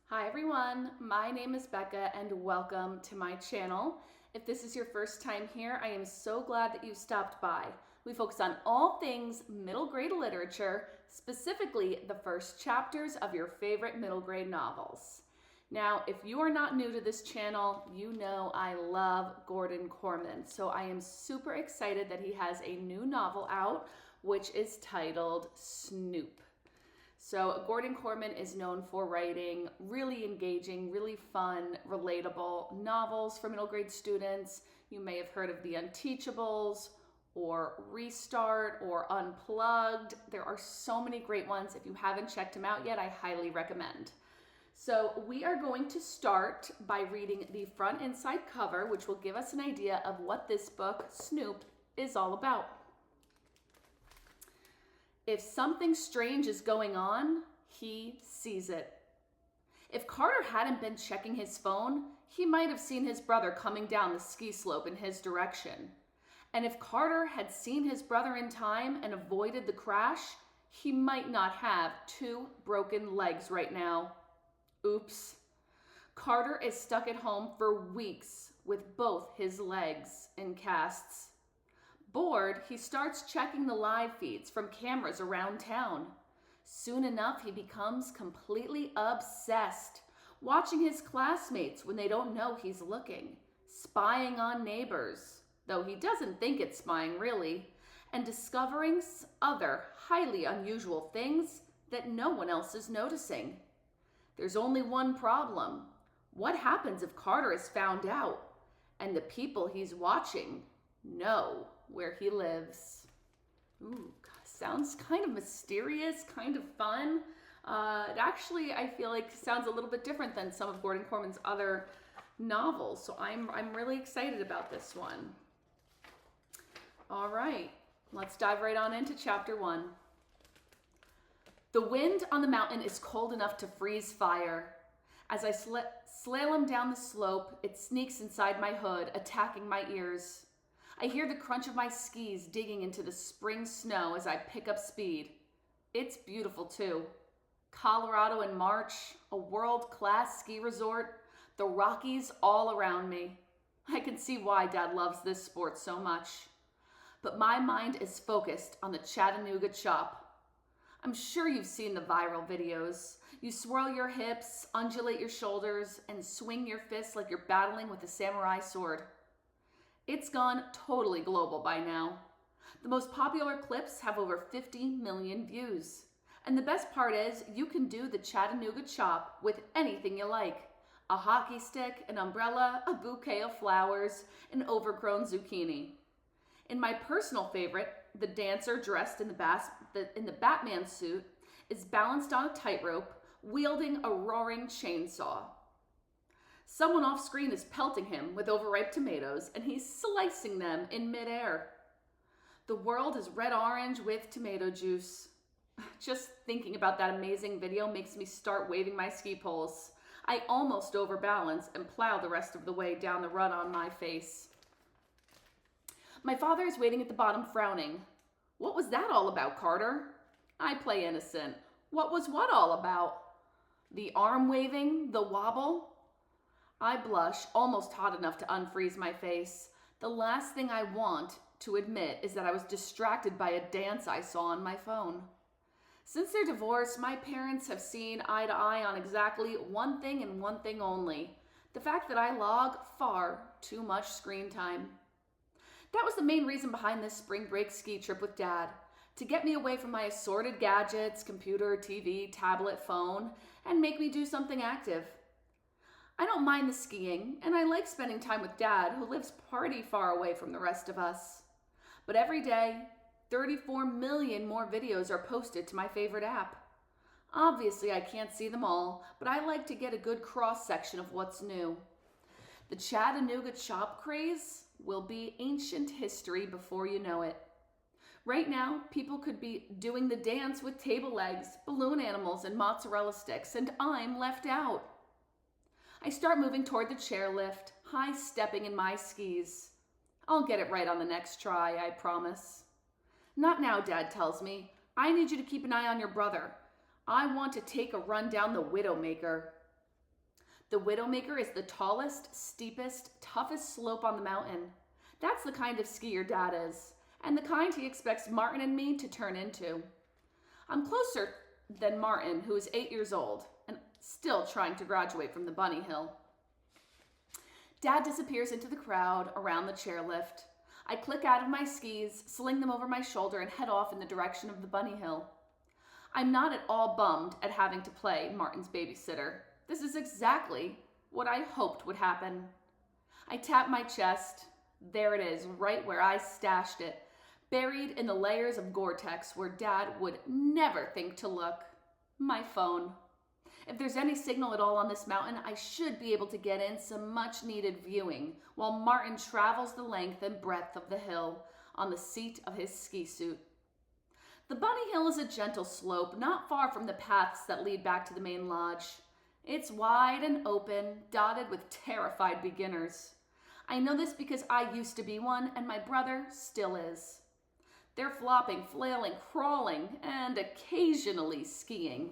Hi everyone, my name is Becca and welcome to my channel. If this is your first time here, I am so glad that you stopped by. We focus on all things middle grade literature, specifically the first chapters of your favorite middle grade novels. Now, if you are not new to this channel, you know I love Gordon Korman, so I am super excited that he has a new novel out, which is titled Snoop. So Gordon Korman is known for writing really engaging, really fun, relatable novels for middle grade students. You may have heard of The Unteachables or Restart or Unplugged. There are so many great ones. If you haven't checked them out yet, I highly recommend. So we are going to start by reading the front and side cover, which will give us an idea of what this book, Snoop, is all about. If something strange is going on, he sees it. If Carter hadn't been checking his phone, he might have seen his brother coming down the ski slope in his direction. And if Carter had seen his brother in time and avoided the crash, he might not have 2 broken legs right now. Oops. Carter is stuck at home for weeks with both his legs in casts. Bored, he starts checking the live feeds from cameras around town. Soon enough, he becomes completely obsessed, watching his classmates when they don't know he's looking, spying on neighbors, though he doesn't think it's spying really, and discovering other highly unusual things that no one else is noticing. There's only one problem. What happens if Carter is found out and the people he's watching know where he lives? Ooh, sounds kind of mysterious, kind of fun. It actually, I feel like, sounds a little bit different than some of Gordon Korman's other novels, so I'm really excited about this one. All right, let's dive right on into chapter 1. The wind on the mountain is cold enough to freeze fire. As I slalom down the slope, it sneaks inside my hood, attacking my ears. I hear the crunch of my skis digging into the spring snow as I pick up speed. It's beautiful too. Colorado in March, a world-class ski resort, the Rockies all around me. I can see why Dad loves this sport so much. But my mind is focused on the Chattanooga Chop. I'm sure you've seen the viral videos. You swirl your hips, undulate your shoulders, and swing your fists like you're battling with a samurai sword. It's gone totally global by now. The most popular clips have over 50 million views. And the best part is you can do the Chattanooga Chop with anything you like. A hockey stick, an umbrella, a bouquet of flowers, an overgrown zucchini. In my personal favorite, the dancer dressed in the Batman suit is balanced on a tightrope, wielding a roaring chainsaw. Someone off screen is pelting him with overripe tomatoes, and he's slicing them in midair. The world is red-orange with tomato juice. Just thinking about that amazing video makes me start waving my ski poles. I almost overbalance and plow the rest of the way down the run on my face. My father is waiting at the bottom, frowning. What was that all about, Carter? I play innocent. What was what all about? The arm waving, the wobble? I blush, almost hot enough to unfreeze my face. The last thing I want to admit is that I was distracted by a dance I saw on my phone. Since their divorce, my parents have seen eye to eye on exactly one thing and one thing only: the fact that I log far too much screen time. That was the main reason behind this spring break ski trip with Dad, to get me away from my assorted gadgets, computer, TV, tablet, phone, and make me do something active. I don't mind the skiing, and I like spending time with Dad, who lives pretty far away from the rest of us. But every day, 34 million more videos are posted to my favorite app. Obviously, I can't see them all, but I like to get a good cross-section of what's new. The Chattanooga Chop craze will be ancient history before you know it. Right now, people could be doing the dance with table legs, balloon animals, and mozzarella sticks, and I'm left out. I start moving toward the chairlift, high-stepping in my skis. I'll get it right on the next try, I promise. Not now, Dad tells me. I need you to keep an eye on your brother. I want to take a run down the Widowmaker. The Widowmaker is the tallest, steepest, toughest slope on the mountain. That's the kind of ski your dad is, and the kind he expects Martin and me to turn into. I'm closer than Martin, who is 8 years old, and still trying to graduate from the bunny hill. Dad disappears into the crowd around the chairlift. I click out of my skis, sling them over my shoulder, and head off in the direction of the bunny hill. I'm not at all bummed at having to play Martin's babysitter. This is exactly what I hoped would happen. I tap my chest. There it is, right where I stashed it, buried in the layers of Gore-Tex where Dad would never think to look. My phone. If there's any signal at all on this mountain, I should be able to get in some much-needed viewing while Martin travels the length and breadth of the hill on the seat of his ski suit. The bunny hill is a gentle slope not far from the paths that lead back to the main lodge. It's wide and open, dotted with terrified beginners. I know this because I used to be one, and my brother still is. They're flopping, flailing, crawling, and occasionally skiing.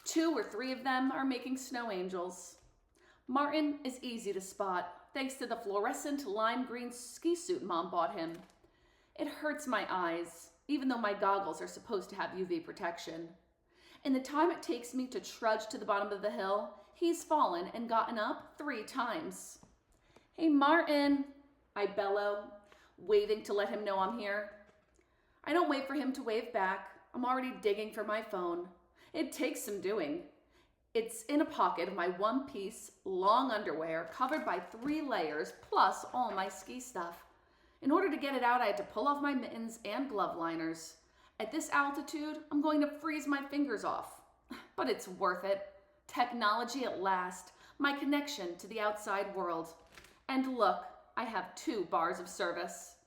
2 or 3 of them are making snow angels. Martin is easy to spot, thanks to the fluorescent lime green ski suit Mom bought him. It hurts my eyes, even though my goggles are supposed to have UV protection. In the time it takes me to trudge to the bottom of the hill, he's fallen and gotten up 3 times. "Hey, Martin," I bellow, waving to let him know I'm here. I don't wait for him to wave back. I'm already digging for my phone. It takes some doing. It's in a pocket of my one-piece long underwear covered by 3 layers plus all my ski stuff. In order to get it out, I had to pull off my mittens and glove liners. At this altitude, I'm going to freeze my fingers off. But it's worth it. Technology at last, my connection to the outside world. And look, I have 2 bars of service.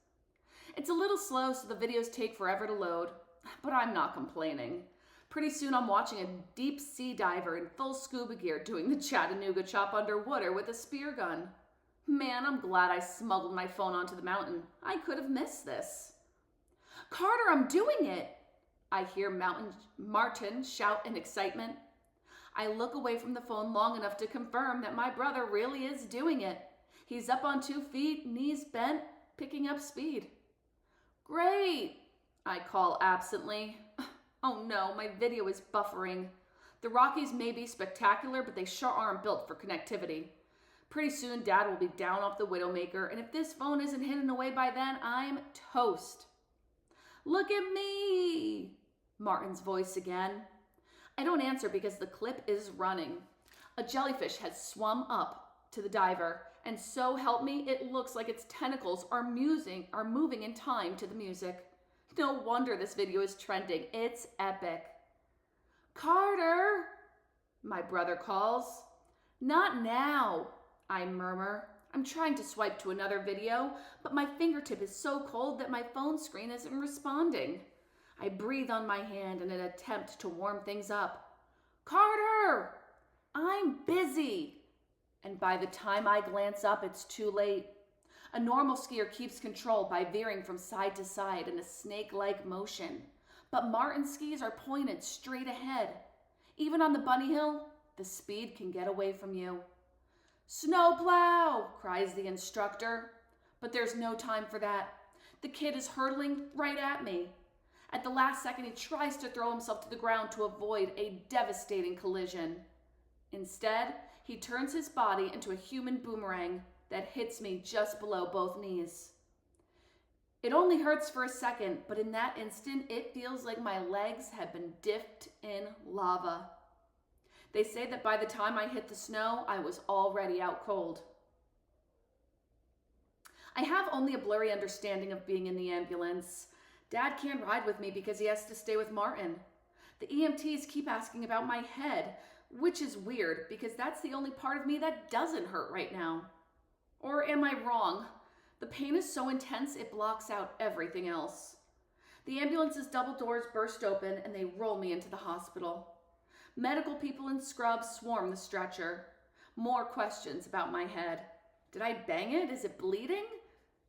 It's a little slow, so the videos take forever to load, but I'm not complaining. Pretty soon I'm watching a deep sea diver in full scuba gear doing the Chattanooga chop underwater with a spear gun. Man, I'm glad I smuggled my phone onto the mountain. I could have missed this. "Carter, I'm doing it!" I hear Martin shout in excitement. I look away from the phone long enough to confirm that my brother really is doing it. He's up on 2 feet, knees bent, picking up speed. "Great," I call absently. Oh no, my video is buffering. The Rockies may be spectacular, but they sure aren't built for connectivity. Pretty soon, Dad will be down off the Widowmaker, and if this phone isn't hidden away by then, I'm toast. "Look at me!" Martin's voice again. I don't answer because the clip is running. A jellyfish has swum up to the diver, and so help me, it looks like its tentacles are moving in time to the music. No wonder this video is trending. It's epic. "Carter," my brother calls. "Not now," I murmur. I'm trying to swipe to another video, but my fingertip is so cold that my phone screen isn't responding. I breathe on my hand in an attempt to warm things up. "Carter, I'm busy." And by the time I glance up, it's too late. A normal skier keeps control by veering from side to side in a snake-like motion. But Martin's skis are pointed straight ahead. Even on the bunny hill, the speed can get away from you. "Snowplow!" cries the instructor. But there's no time for that. The kid is hurtling right at me. At the last second, he tries to throw himself to the ground to avoid a devastating collision. Instead, he turns his body into a human boomerang that hits me just below both knees. It only hurts for a second, but in that instant, it feels like my legs have been dipped in lava. They say that by the time I hit the snow, I was already out cold. I have only a blurry understanding of being in the ambulance. Dad can't ride with me because he has to stay with Martin. The EMTs keep asking about my head, which is weird because that's the only part of me that doesn't hurt right now. Or am I wrong? The pain is so intense it blocks out everything else. The ambulance's double doors burst open and they roll me into the hospital. Medical people in scrubs swarm the stretcher. More questions about my head. Did I bang it? Is it bleeding?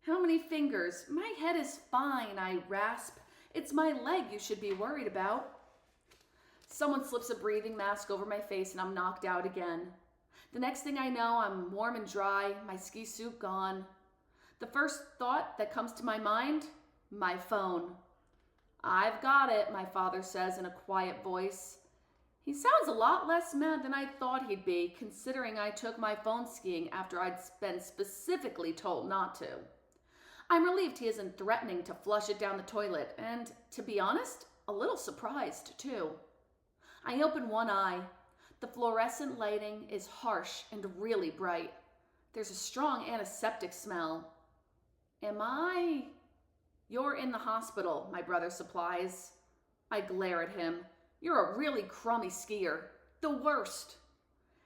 How many fingers? My head is fine, I rasp, It's my leg you should be worried about. Someone slips a breathing mask over my face and I'm knocked out again. The next thing I know, I'm warm and dry, my ski suit gone. The first thought that comes to my mind, my phone. I've got it, my father says in a quiet voice. He sounds a lot less mad than I thought he'd be, considering I took my phone skiing after I'd been specifically told not to. I'm relieved he isn't threatening to flush it down the toilet, and, to be honest, a little surprised, too. I open one eye. The fluorescent lighting is harsh and really bright. There's a strong antiseptic smell. You're in the hospital, my brother supplies. I glare at him. You're a really crummy skier. The worst.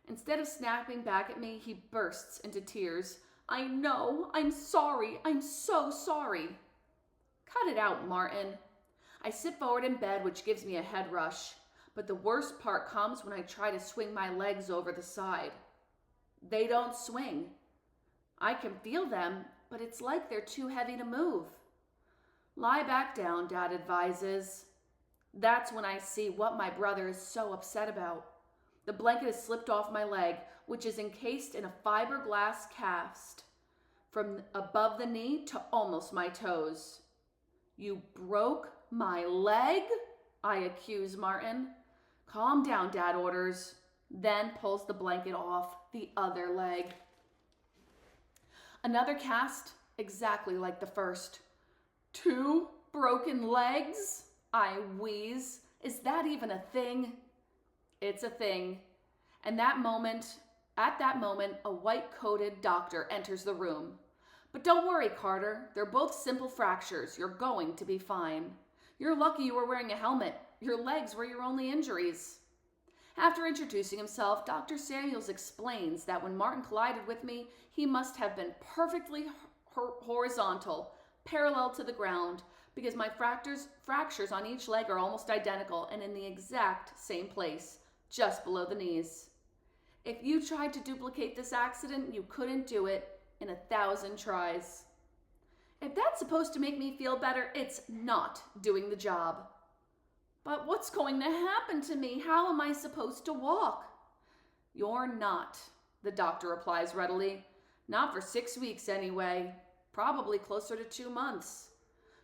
Instead of snapping back at me, he bursts into tears. I know. I'm sorry. I'm so sorry. Cut it out, Martin. I sit forward in bed, which gives me a head rush. But the worst part comes when I try to swing my legs over the side. They don't swing. I can feel them, but it's like they're too heavy to move. Lie back down, Dad advises. That's when I see what my brother is so upset about. The blanket has slipped off my leg, which is encased in a fiberglass cast from above the knee to almost my toes. You broke my leg? I accuse Martin. Calm down, Dad orders, then pulls the blanket off the other leg. Another cast, exactly like the first. 2 broken legs? I wheeze. Is that even a thing? It's a thing. And at that moment, a white-coated doctor enters the room. But don't worry, Carter. They're both simple fractures. You're going to be fine. You're lucky you were wearing a helmet. Your legs were your only injuries. After introducing himself, Dr. Samuels explains that when Martin collided with me, he must have been perfectly horizontal, parallel to the ground, because my fractures on each leg are almost identical and in the exact same place, just below the knees. If you tried to duplicate this accident, you couldn't do it in 1,000 tries. If that's supposed to make me feel better, it's not doing the job. But what's going to happen to me? How am I supposed to walk? You're not, the doctor replies readily. Not for 6 weeks anyway. Probably closer to 2 months.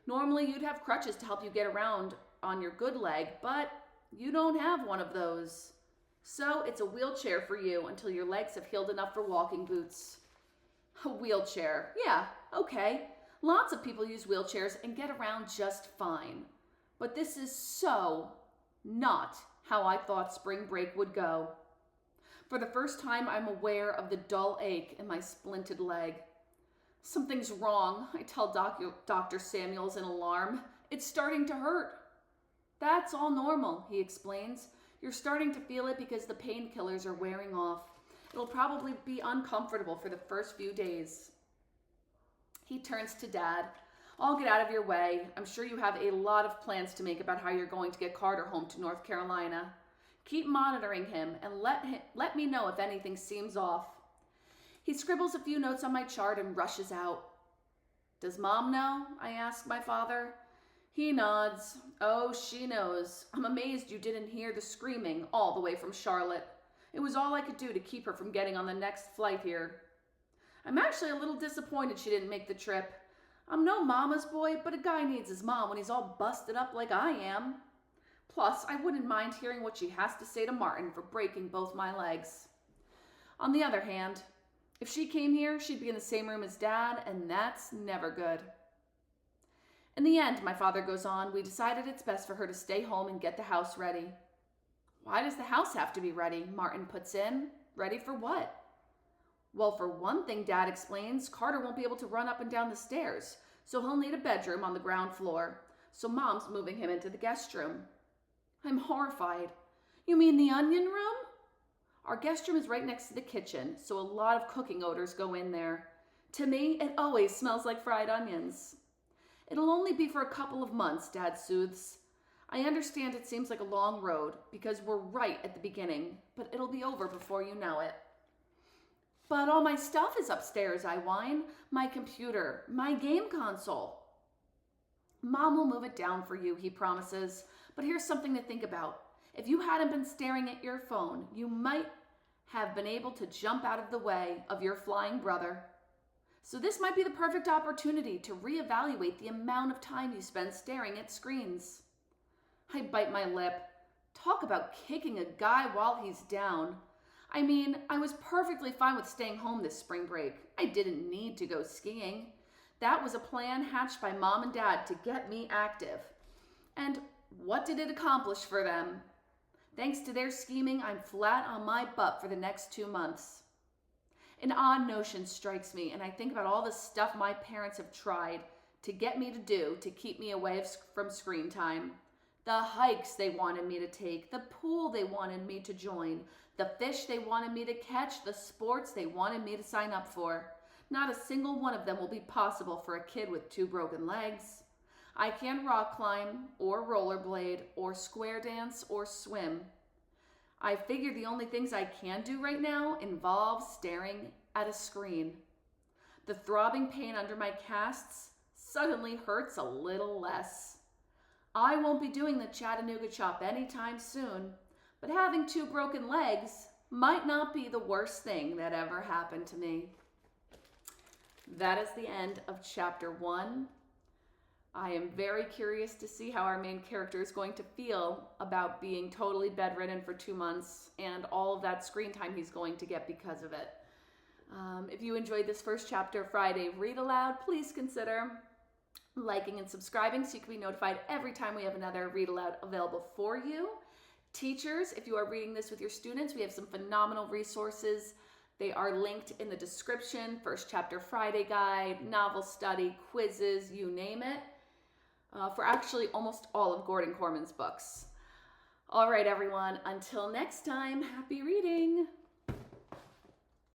Normally you'd have crutches to help you get around on your good leg, but you don't have one of those. So it's a wheelchair for you until your legs have healed enough for walking boots. A wheelchair. Yeah, okay. Lots of people use wheelchairs and get around just fine. But this is so not how I thought spring break would go. For the first time, I'm aware of the dull ache in my splinted leg. Something's wrong, I tell Dr. Samuels in alarm. It's starting to hurt. That's all normal, he explains. You're starting to feel it because the painkillers are wearing off. It'll probably be uncomfortable for the first few days. He turns to Dad. I'll get out of your way. I'm sure you have a lot of plans to make about how you're going to get Carter home to North Carolina. Keep monitoring him and let me know if anything seems off. He scribbles a few notes on my chart and rushes out. Does Mom know? I ask my father. He nods. Oh, she knows. I'm amazed you didn't hear the screaming all the way from Charlotte. It was all I could do to keep her from getting on the next flight here. I'm actually a little disappointed she didn't make the trip. I'm no mama's boy, but a guy needs his mom when he's all busted up like I am. Plus, I wouldn't mind hearing what she has to say to Martin for breaking both my legs. On the other hand, if she came here, she'd be in the same room as Dad, and that's never good. In the end, my father goes on, we decided it's best for her to stay home and get the house ready. Why does the house have to be ready? Martin puts in. Ready for what? Well, for one thing, Dad explains, Carter won't be able to run up and down the stairs, so he'll need a bedroom on the ground floor. So Mom's moving him into the guest room. I'm horrified. You mean the onion room? Our guest room is right next to the kitchen, so a lot of cooking odors go in there. To me, it always smells like fried onions. It'll only be for a couple of months, Dad soothes. I understand it seems like a long road because we're right at the beginning, but it'll be over before you know it. But all my stuff is upstairs, I whine. My computer, my game console. Mom will move it down for you, he promises. But here's something to think about. If you hadn't been staring at your phone, you might have been able to jump out of the way of your flying brother. So this might be the perfect opportunity to reevaluate the amount of time you spend staring at screens. I bite my lip. Talk about kicking a guy while he's down. I mean, I was perfectly fine with staying home this spring break. I didn't need to go skiing. That was a plan hatched by Mom and Dad to get me active. And what did it accomplish for them? Thanks to their scheming, I'm flat on my butt for the next 2 months. An odd notion strikes me, and I think about all the stuff my parents have tried to get me to do to keep me away from screen time. The hikes they wanted me to take, the pool they wanted me to join, the fish they wanted me to catch, the sports they wanted me to sign up for. Not a single one of them will be possible for a kid with 2 broken legs. I can't rock climb, or rollerblade, or square dance, or swim. I figure the only things I can do right now involve staring at a screen. The throbbing pain under my casts suddenly hurts a little less. I won't be doing the Chattanooga Chop anytime soon, but having 2 broken legs might not be the worst thing that ever happened to me. That is the end of chapter 1. I am very curious to see how our main character is going to feel about being totally bedridden for 2 months and all of that screen time he's going to get because of it. If you enjoyed this first chapter Friday Read Aloud, please consider liking and subscribing so you can be notified every time we have another Read Aloud available for you. Teachers, if you are reading this with your students, we have some phenomenal resources. They are linked in the description. First chapter Friday guide, novel study, quizzes, you name it. For actually almost all of Gordon Korman's books. All right, everyone, until next time, happy reading.